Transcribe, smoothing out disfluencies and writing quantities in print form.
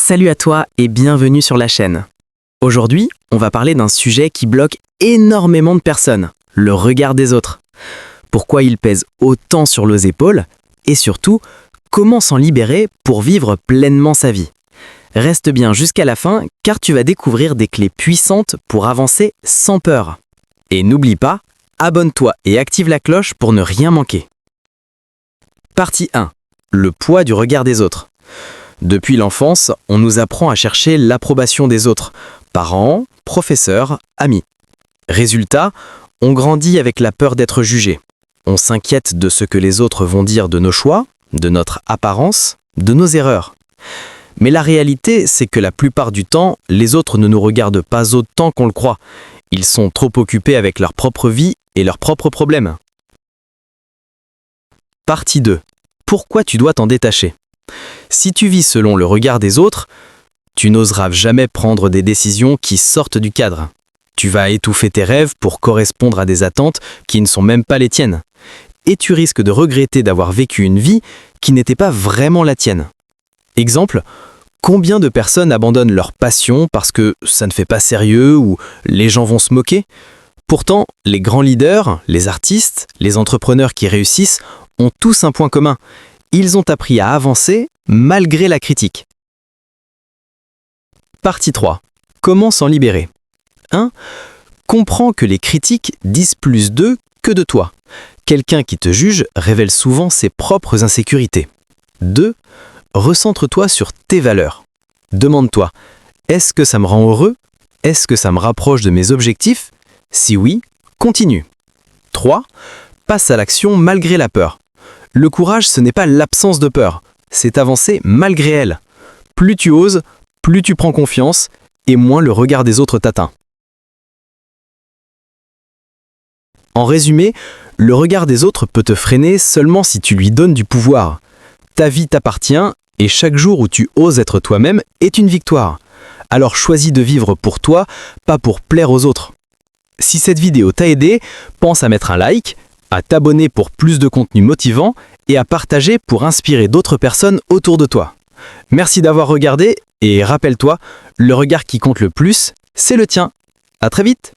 Salut à toi et bienvenue sur la chaîne. Aujourd'hui, on va parler d'un sujet qui bloque énormément de personnes, le regard des autres. Pourquoi il pèse autant sur nos épaules et surtout, comment s'en libérer pour vivre pleinement sa vie. Reste bien jusqu'à la fin car tu vas découvrir des clés puissantes pour avancer sans peur. Et n'oublie pas, abonne-toi et active la cloche pour ne rien manquer. Partie 1. Le poids du regard des autres. Depuis l'enfance, on nous apprend à chercher l'approbation des autres, parents, professeurs, amis. Résultat, on grandit avec la peur d'être jugé. On s'inquiète de ce que les autres vont dire de nos choix, de notre apparence, de nos erreurs. Mais la réalité, c'est que la plupart du temps, les autres ne nous regardent pas autant qu'on le croit. Ils sont trop occupés avec leur propre vie et leurs propres problèmes. Partie 2. Pourquoi tu dois t'en détacher ? Si tu vis selon le regard des autres, tu n'oseras jamais prendre des décisions qui sortent du cadre. Tu vas étouffer tes rêves pour correspondre à des attentes qui ne sont même pas les tiennes. Et tu risques de regretter d'avoir vécu une vie qui n'était pas vraiment la tienne. Exemple, combien de personnes abandonnent leur passion parce que ça ne fait pas sérieux ou les gens vont se moquer ? Pourtant, les grands leaders, les artistes, les entrepreneurs qui réussissent ont tous un point commun. Ils ont appris à avancer malgré la critique. Partie 3. Comment s'en libérer ? 1. Comprends que les critiques disent plus d'eux que de toi. Quelqu'un qui te juge révèle souvent ses propres insécurités. 2. Recentre-toi sur tes valeurs. Demande-toi, est-ce que ça me rend heureux ? Est-ce que ça me rapproche de mes objectifs ? Si oui, continue. 3. Passe à l'action malgré la peur. Le courage, ce n'est pas l'absence de peur, c'est avancer malgré elle. Plus tu oses, plus tu prends confiance et moins le regard des autres t'atteint. En résumé, le regard des autres peut te freiner seulement si tu lui donnes du pouvoir. Ta vie t'appartient et chaque jour où tu oses être toi-même est une victoire. Alors choisis de vivre pour toi, pas pour plaire aux autres. Si cette vidéo t'a aidé, pense à mettre un like, à t'abonner pour plus de contenu motivant et à partager pour inspirer d'autres personnes autour de toi. Merci d'avoir regardé et rappelle-toi, le regard qui compte le plus, c'est le tien. À très vite!